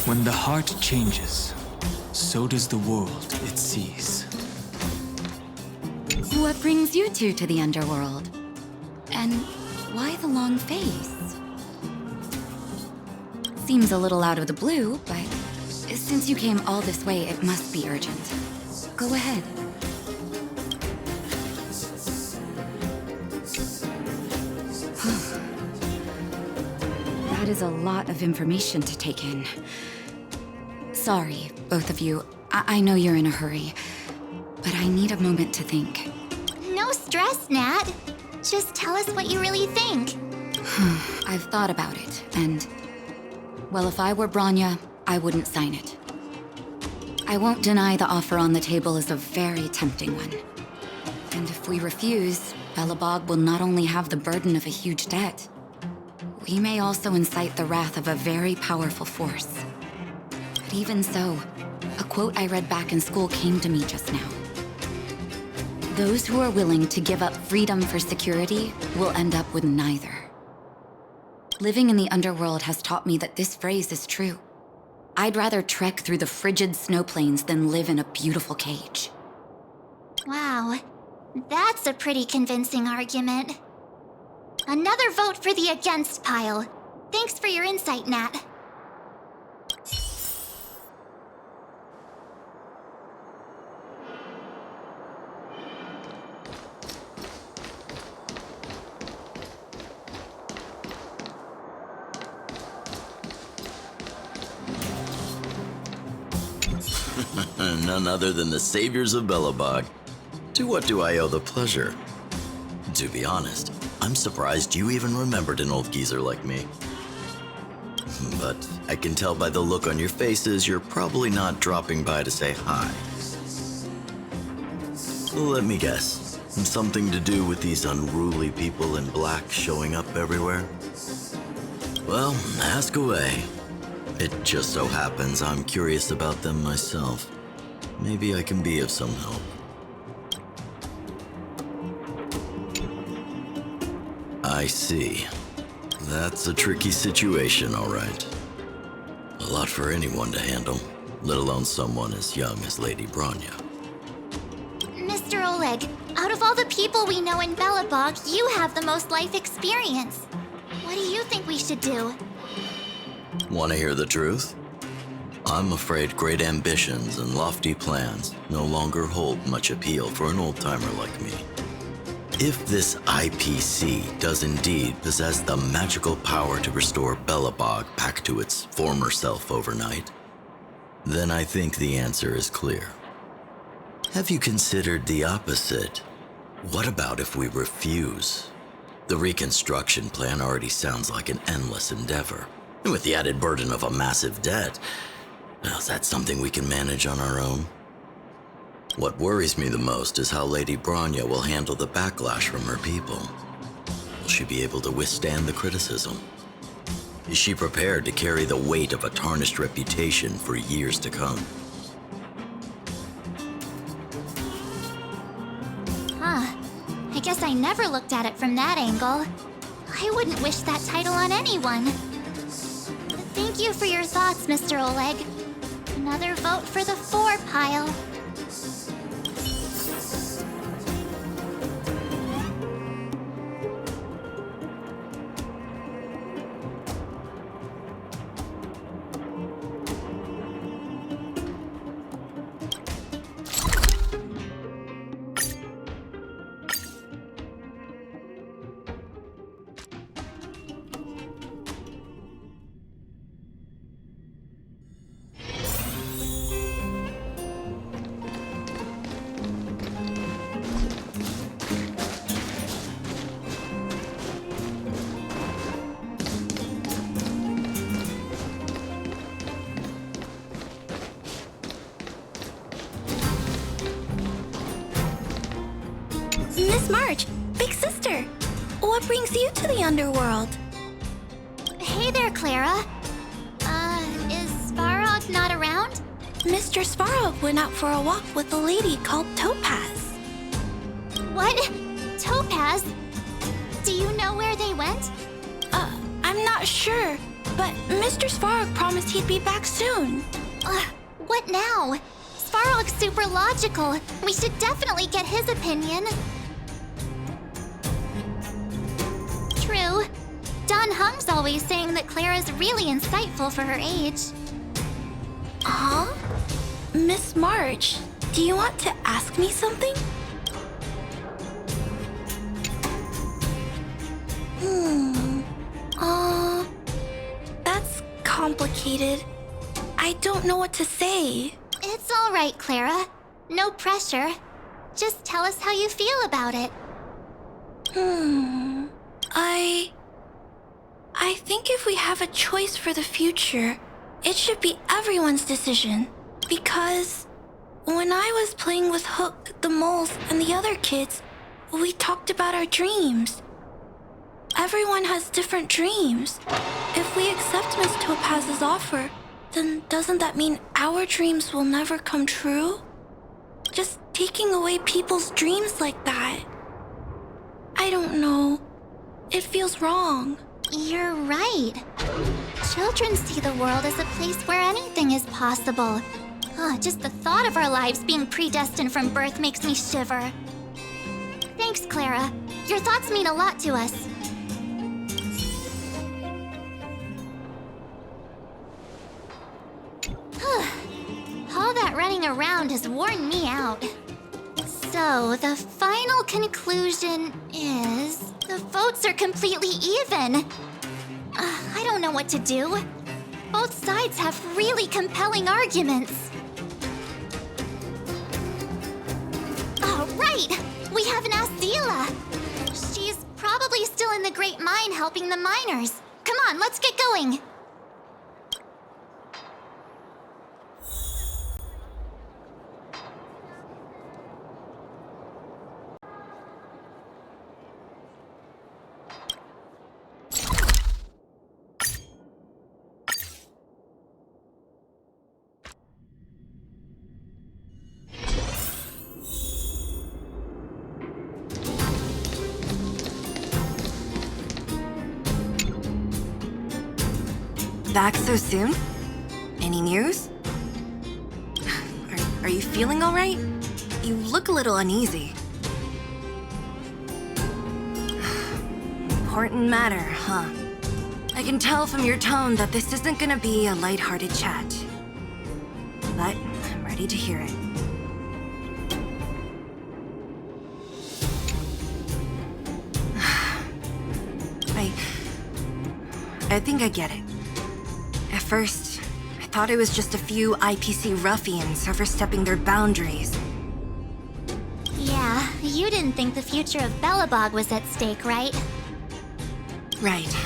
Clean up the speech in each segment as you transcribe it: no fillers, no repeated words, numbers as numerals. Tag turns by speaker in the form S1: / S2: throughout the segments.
S1: When the heart changes, so does the world it sees.
S2: What brings you two to the underworld? And why the long face? Seems a little out of the blue, but since you came all this way, it must be urgent. Go ahead. That is a lot of information to take in. Sorry, both of you. I know you're in a hurry, but I need a moment to think.
S3: No stress, Nat. Just tell us what you really think.
S2: I've thought about it, and... well, if I were Bronya, I wouldn't sign it. I won't deny the offer on the table is a very tempting one. And if we refuse, Belobog will not only have the burden of a huge debt, we may also incite the wrath of a very powerful force. But even so, a quote I read back in school came to me just now. Those who are willing to give up freedom for security will end up with neither. Living in the underworld has taught me that this phrase is true. I'd rather trek through the frigid snow plains than live in a beautiful cage.
S3: Wow, that's a pretty convincing argument. Another vote for the against pile. Thanks for your insight, Nat.
S4: None other than the saviors of Belobog. To what do I owe the pleasure? To be honest, I'm surprised you even remembered an old geezer like me. But I can tell by the look on your faces you're probably not dropping by to say hi. Let me guess, something to do with these unruly people in black showing up everywhere? Well, ask away. It just so happens I'm curious about them myself. Maybe I can be of some help. I see. That's a tricky situation, all right. A lot for anyone to handle, let alone someone as young as Lady Bronya.
S3: Mr. Oleg, out of all the people we know in Belobog, you have the most life experience. What do you think we should do?
S4: Want to hear the truth? I'm afraid great ambitions and lofty plans no longer hold much appeal for an old-timer like me. If this IPC does indeed possess the magical power to restore Belobog back to its former self overnight, then I think the answer is clear. Have you considered the opposite? What about if we refuse? The reconstruction plan already sounds like an endless endeavor. And with the added burden of a massive debt, now is that something we can manage on our own? What worries me the most is how Lady Bronya will handle the backlash from her people. Will she be able to withstand the criticism? Is she prepared to carry the weight of a tarnished reputation for years to come?
S3: I guess I never looked at it from that angle. I wouldn't wish that title on anyone. Thank you for your thoughts, Mr. Oleg. Another vote for the 4 pile.
S5: Miss March, big sister, what brings you to the underworld?
S3: Hey there, Clara. Is Svarog not around?
S5: Mr. Svarog went out for a walk with a lady called Topaz.
S3: What? Topaz? Do you know where they went?
S5: I'm not sure. But Mr. Svarog promised he'd be back soon.
S3: What now? Svarog's super logical. We should definitely get his opinion. True. Don Hung's always saying that Clara's really insightful for her age.
S5: Huh? Miss March, do you want to ask me something? That's complicated. I don't know what to say.
S3: It's all right, Clara. No pressure. Just tell us how you feel about it.
S5: I think if we have a choice for the future, it should be everyone's decision. Because when I was playing with Hook, the moles, and the other kids, we talked about our dreams. Everyone has different dreams. If we accept Miss Topaz's offer, then doesn't that mean our dreams will never come true? Just taking away people's dreams like that. I don't know. It feels wrong.
S3: You're right. Children see the world as a place where anything is possible. Just the thought of our lives being predestined from birth makes me shiver. Thanks, Clara. Your thoughts mean a lot to us. All that running around has worn me out. So, the final conclusion is... the votes are completely even. I don't know what to do. Both sides have really compelling arguments. Oh, right! We haven't asked Zila. She's probably still in the Great Mine helping the miners. Come on, let's get going.
S6: Back so soon? Any news? Are you feeling all right? You look a little uneasy. Important matter, huh? I can tell from your tone that this isn't gonna be a lighthearted chat. But I'm ready to hear it. I think I get it. At first, I thought it was just a few IPC ruffians overstepping their boundaries.
S3: Yeah, you didn't think the future of Belobog was at stake, right?
S6: Right.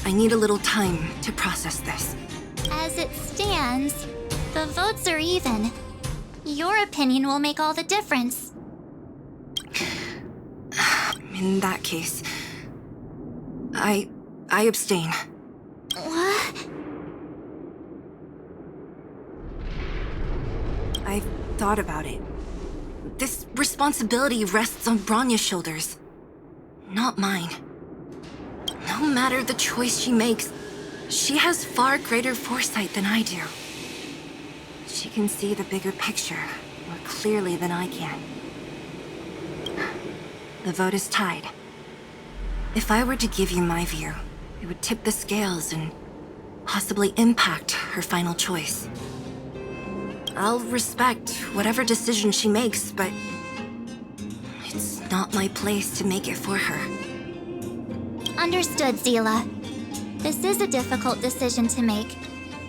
S6: I need a little time to process this.
S3: As it stands, the votes are even. Your opinion will make all the difference.
S6: In that case, I abstain.
S3: What?
S6: I've thought about it. This responsibility rests on Bronya's shoulders, not mine. No matter the choice she makes, she has far greater foresight than I do. She can see the bigger picture more clearly than I can. The vote is tied. If I were to give you my view, it would tip the scales and possibly impact her final choice. I'll respect whatever decision she makes, but it's not my place to make it for her.
S3: Understood, Zila. This is a difficult decision to make,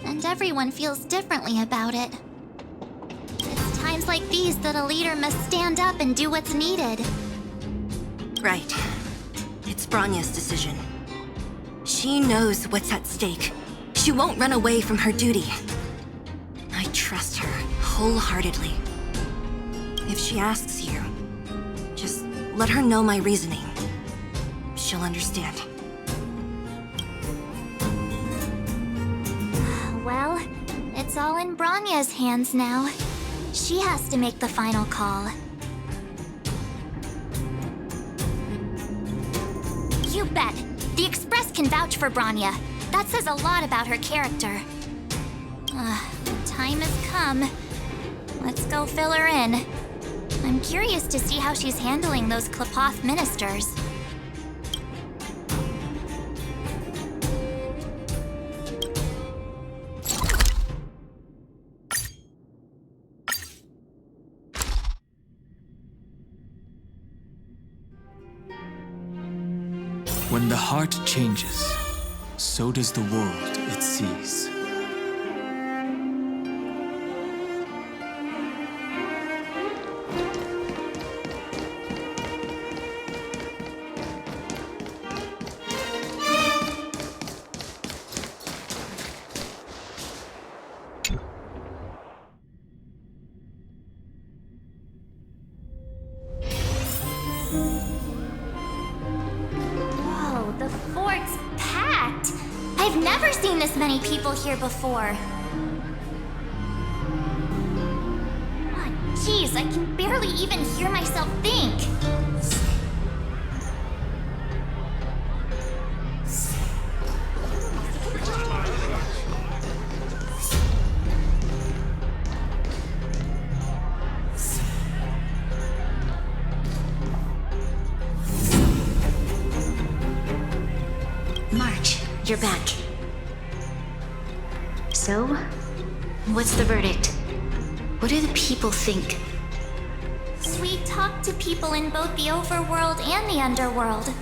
S3: and everyone feels differently about it. It's times like these that a leader must stand up and do what's needed.
S6: Right. It's Bronya's decision. She knows what's at stake. She won't run away from her duty. I trust her wholeheartedly. If she asks you, just let her know my reasoning. She'll understand.
S3: Well, it's all in Bronya's hands now. She has to make the final call. You bet. The Express Celeste can vouch for Bronya. That says a lot about her character. The time has come. Let's go fill her in. I'm curious to see how she's handling those Klapoth ministers.
S1: When the heart changes, so does the world it sees.
S3: Whoa, the fort's packed! I've never seen this many people here before. Oh, jeez, I can barely even hear myself think.
S2: March, you're back. So, what's the verdict? What do the people think?
S3: We talked to people in both the overworld and the underworld.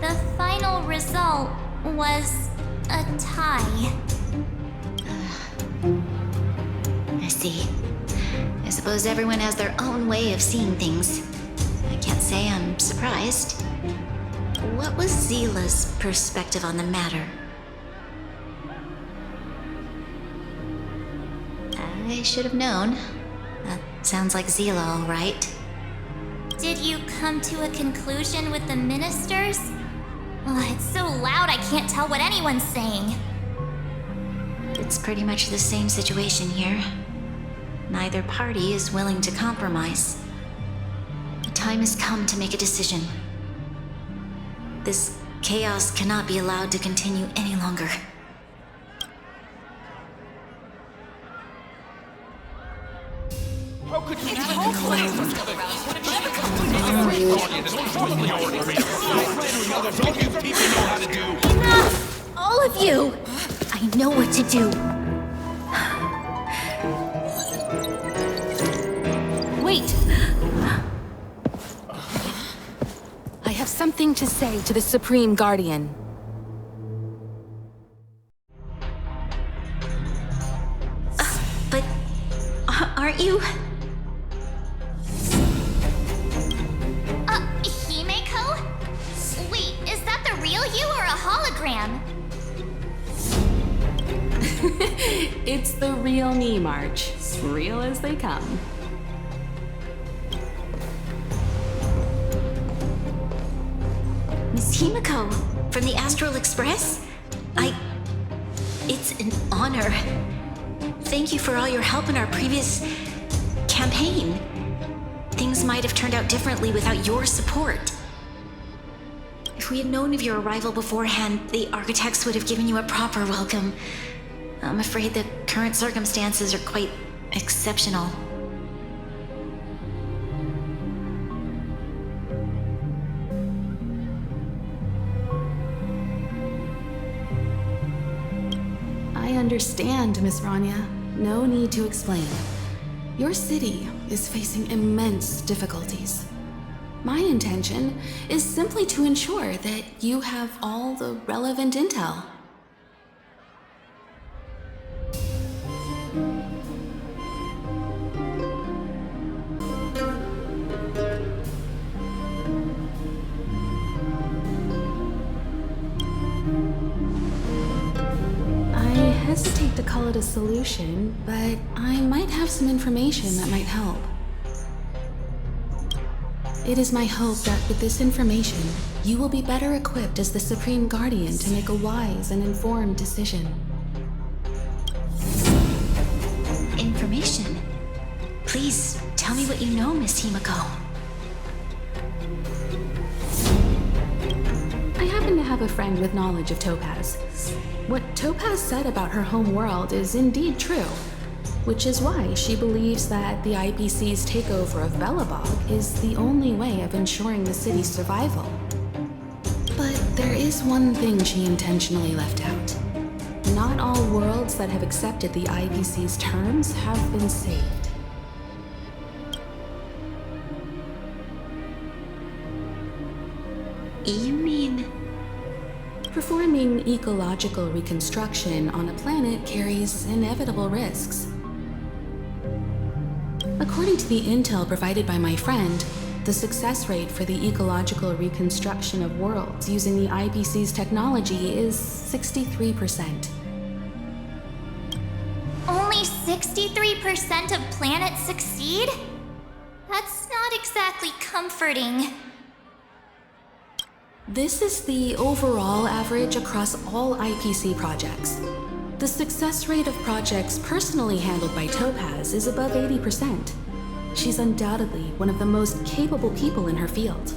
S3: The final result was a tie.
S2: I see. I suppose everyone has their own way of seeing things. I can't say I'm surprised. What was Zila's perspective on the matter? I should have known. That sounds like Zila, all right.
S3: Did you come to a conclusion with the ministers? Oh, it's so loud I can't tell what anyone's saying.
S2: It's pretty much the same situation here. Neither party is willing to compromise. The time has come to make a decision. This chaos cannot be allowed to continue any longer.
S3: Enough! All of you! I know what to do.
S7: Wait! I have something to say to the Supreme Guardian.
S2: But aren't you?
S3: Himeko? Wait, is that the real you or a hologram?
S7: It's the real me, March. Real as they come.
S2: Miss Himeko, from the Astral Express? It's an honor. Thank you for all your help in our previous campaign. Things might have turned out differently without your support. If we had known of your arrival beforehand, the architects would have given you a proper welcome. I'm afraid the current circumstances are quite exceptional.
S7: I understand, Miss Rania. No need to explain. Your city is facing immense difficulties. My intention is simply to ensure that you have all the relevant intel. I hesitate to call it a solution, but I might have some information that might help. It is my hope that with this information, you will be better equipped as the Supreme Guardian to make a wise and informed decision.
S2: Information? Please, tell me what you know, Miss Himeko.
S7: I happen to have have a friend with knowledge of Topaz. What Topaz said about her home world is indeed true, which is why she believes that the IPC's takeover of Belobog is the only way of ensuring the city's survival. But there is one thing she intentionally left out. Not all worlds that have accepted the IPC's terms have been saved.
S2: You mean...
S7: Performing ecological reconstruction on a planet carries inevitable risks. According to the intel provided by my friend, the success rate for the ecological reconstruction of worlds using the IPC's technology is 63%.
S3: Only 63% of planets succeed? That's not exactly comforting.
S7: This is the overall average across all IPC projects. The success rate of projects personally handled by Topaz is above 80%. She's undoubtedly one of the most capable people in her field.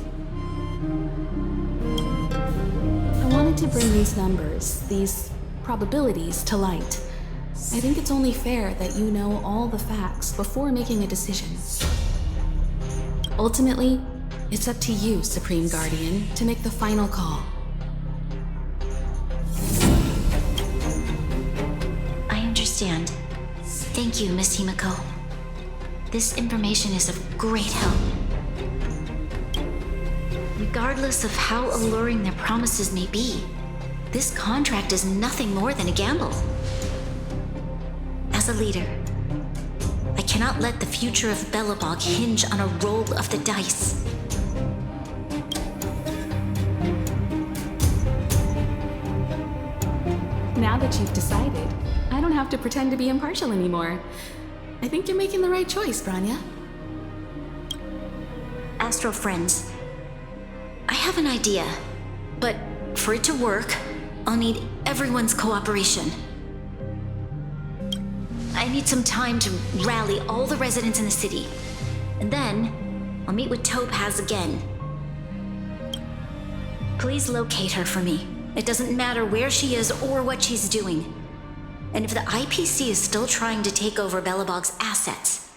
S7: I wanted to bring these numbers, these probabilities, to light. I think it's only fair that you know all the facts before making a decision. Ultimately, it's up to you, Supreme Guardian, to make the final call.
S2: I understand. Thank you, Miss Himiko. This information is of great help. Regardless of how alluring their promises may be, this contract is nothing more than a gamble. As a leader, I cannot let the future of Belobog hinge on a roll of the dice.
S7: Now that you've decided, I don't have to pretend to be impartial anymore. I think you're making the right choice, Branya.
S2: Astro friends, I have an idea, but for it to work, I'll need everyone's cooperation. I need some time to rally all the residents in the city, and then I'll meet with Topaz again. Please locate her for me. It doesn't matter where she is or what she's doing. And if the IPC is still trying to take over Belobog's assets,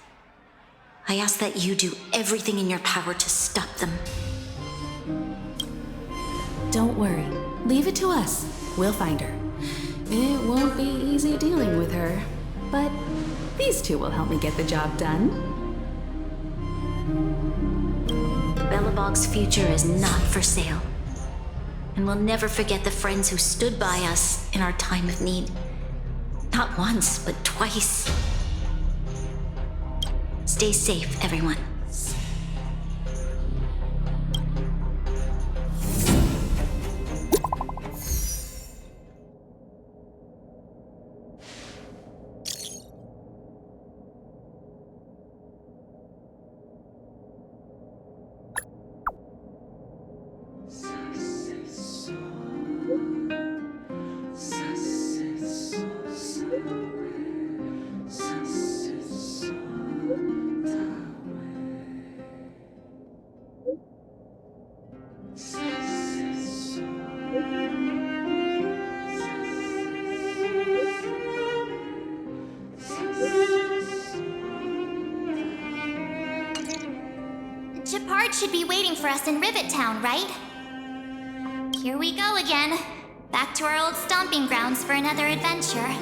S2: I ask that you do everything in your power to stop them.
S7: Don't worry. Leave it to us. We'll find her. It won't be easy dealing with her, but these two will help me get the job done.
S2: Belobog's future is not for sale. And we'll never forget the friends who stood by us in our time of need. Not once, but twice. Stay safe, everyone.
S3: Shepard should be waiting for us in Rivet Town, right? Here we go again. Back to our old stomping grounds for another adventure.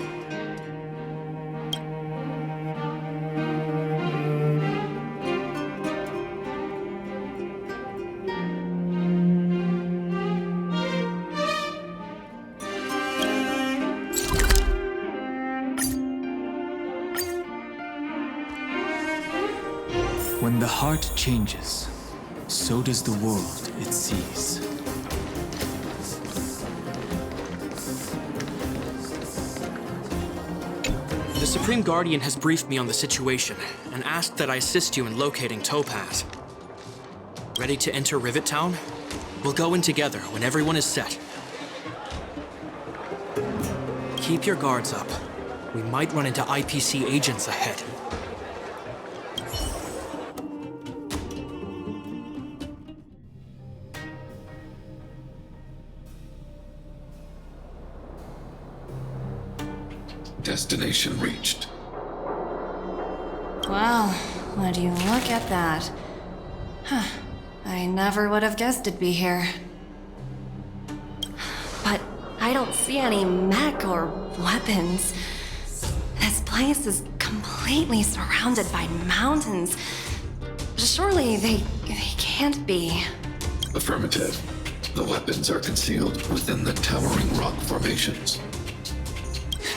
S1: When the heart changes, so does the world it sees.
S8: The Supreme Guardian has briefed me on the situation and asked that I assist you in locating Topaz. Ready to enter Rivet Town? We'll go in together when everyone is set. Keep your guards up. We might run into IPC agents ahead.
S9: Destination reached.
S10: Well, would you look at that? Huh. I never would have guessed it'd be here.
S6: But I don't see any mech or weapons. This place is completely surrounded by mountains. Surely they can't be.
S9: Affirmative. The weapons are concealed within the towering rock formations.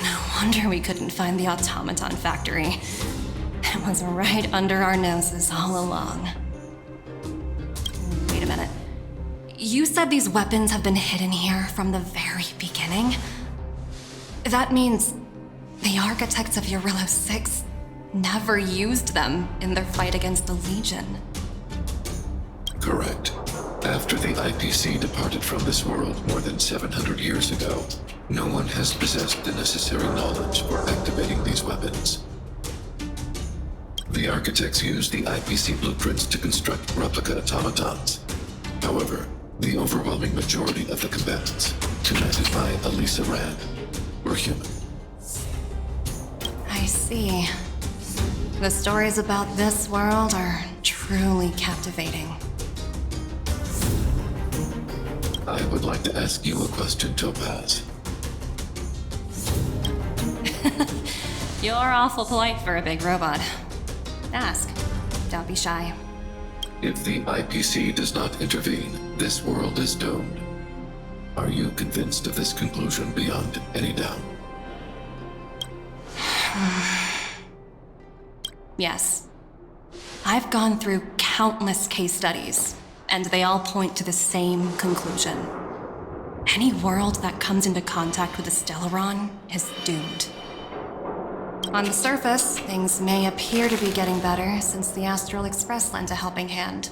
S10: No wonder we couldn't find the automaton factory. It was right under our noses all along. Wait a minute. You said these weapons have been hidden here from the very beginning? That means the architects of Eurillo 6 never used them in their fight against the Legion.
S9: Correct. After the IPC departed from this world more than 700 years ago, no one has possessed the necessary knowledge for activating these weapons. The architects used the IPC blueprints to construct replica automatons. However, the overwhelming majority of the combatants, commanded by Elisa Rand, were human.
S10: I see. The stories about this world are truly captivating.
S9: I would like to ask you a question, Topaz.
S10: You're awful polite for a big robot. Ask. Don't be shy.
S9: If the IPC does not intervene, this world is doomed. Are you convinced of this conclusion beyond any doubt?
S10: Yes. I've gone through countless case studies, and they all point to the same conclusion. Any world that comes into contact with a Stellaron is doomed. On the surface, things may appear to be getting better since the Astral Express lent a helping hand.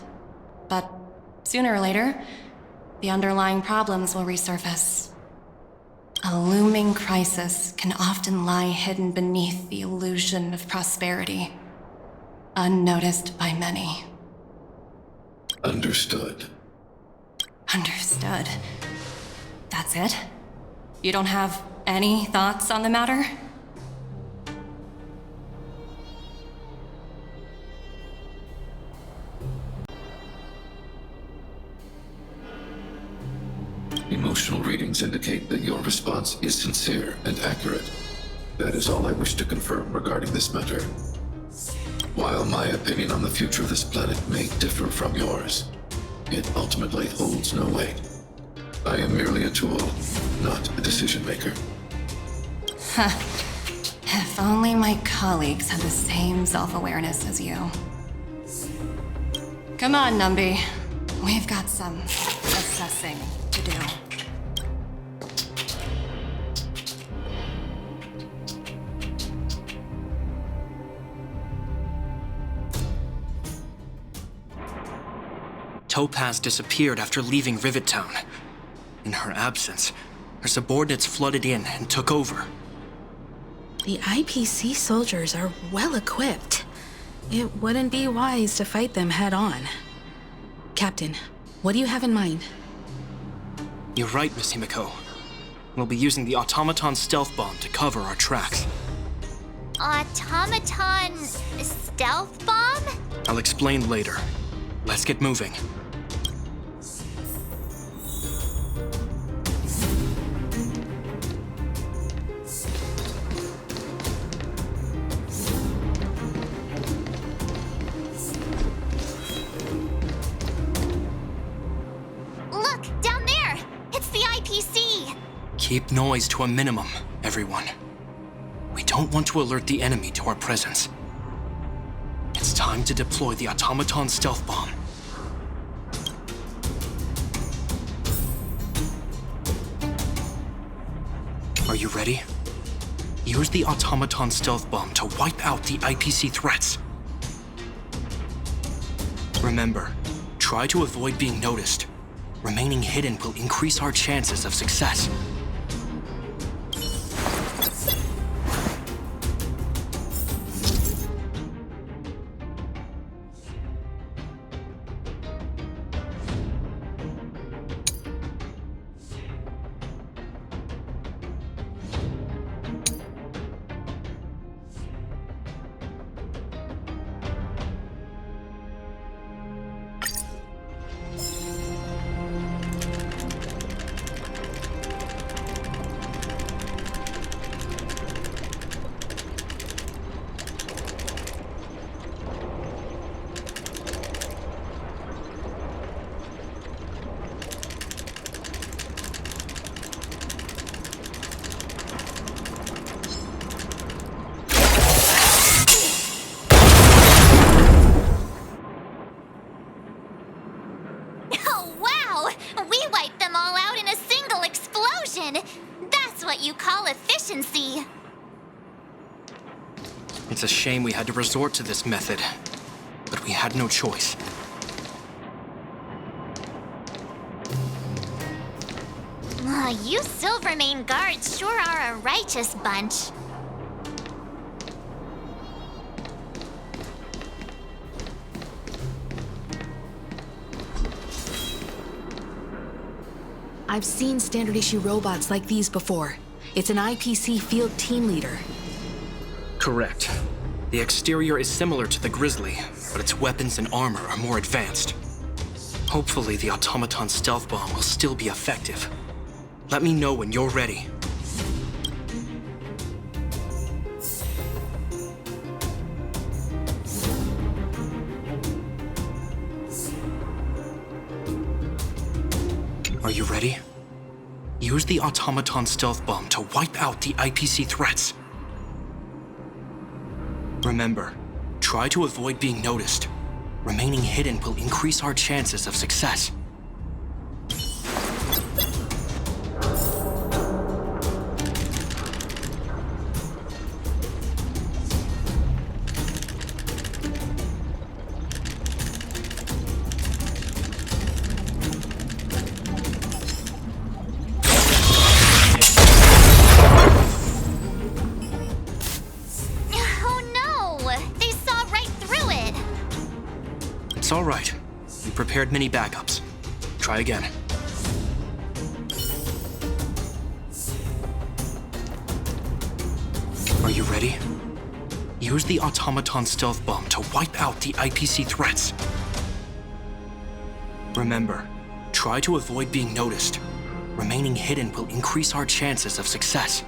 S10: But sooner or later, the underlying problems will resurface. A looming crisis can often lie hidden beneath the illusion of prosperity, unnoticed by many.
S9: Understood.
S10: Understood. That's it? You don't have any thoughts on the matter?
S9: Emotional readings indicate that your response is sincere and accurate. That is all I wish to confirm regarding this matter. While my opinion on the future of this planet may differ from yours, it ultimately holds no weight. I am merely a tool, not a decision maker.
S10: If only my colleagues had the same self-awareness as you. Come on, Numby. We've got some assessing to do.
S8: Topaz disappeared after leaving Rivet Town. In her absence, her subordinates flooded in and took over.
S7: The IPC soldiers are well equipped. It wouldn't be wise to fight them head on. Captain, what do you have in mind?
S8: You're right, Miss Himiko. We'll be using the automaton stealth bomb to cover our tracks.
S3: Automaton stealth bomb?
S8: I'll explain later. Let's get moving.
S3: Look, down there! It's the IPC!
S8: Keep noise to a minimum, everyone. We don't want to alert the enemy to our presence. It's time to deploy the automaton stealth bomb. Are you ready? Use the automaton stealth bomb to wipe out the IPC threats. Remember, try to avoid being noticed. Remaining hidden will increase our chances of success.
S3: on! That's what you call efficiency!
S8: It's a shame we had to resort to this method, but we had no choice.
S3: You Silvermane guards sure are a righteous bunch.
S7: I've seen standard issue robots like these before. It's an IPC field team leader.
S8: Correct. The exterior is similar to the Grizzly, but its weapons and armor are more advanced. Hopefully the automaton stealth bomb will still be effective. Let me know when you're ready. Are you ready? Use the automaton stealth bomb to wipe out the IPC threats. Remember, try to avoid being noticed. Remaining hidden will increase our chances of success. It's all right. We prepared many backups. Try again. Are you ready? Use the automaton stealth bomb to wipe out the IPC threats. Remember, try to avoid being noticed. Remaining hidden will increase our chances of success.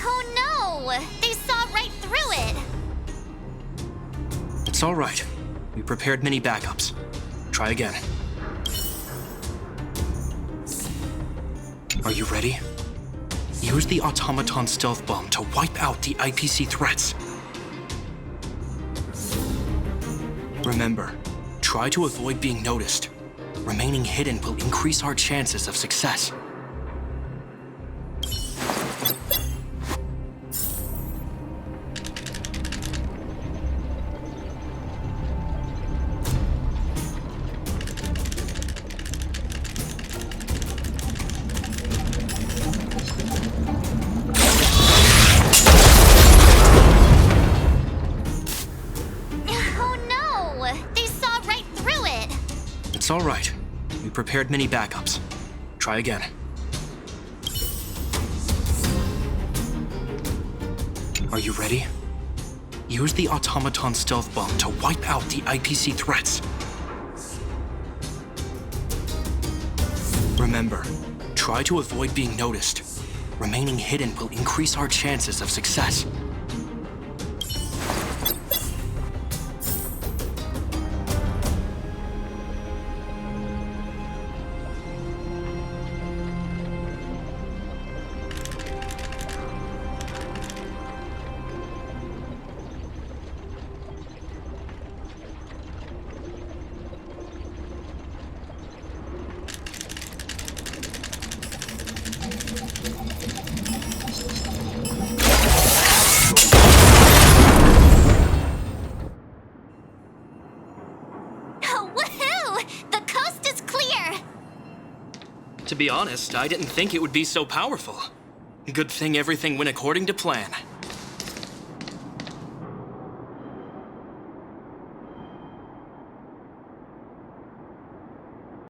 S3: Oh no! They saw right through it!
S8: It's all right. We prepared many backups. Try again. Are you ready? Use the automaton stealth bomb to wipe out the IPC threats. Remember, try to avoid being noticed. Remaining hidden will increase our chances of success. It's all right. We prepared many backups. Try again. Are you ready? Use the automaton stealth bomb to wipe out the IPC threats. Remember, try to avoid being noticed. Remaining hidden will increase our chances of success. To be honest, I didn't think it would be so powerful. Good thing everything went according to plan.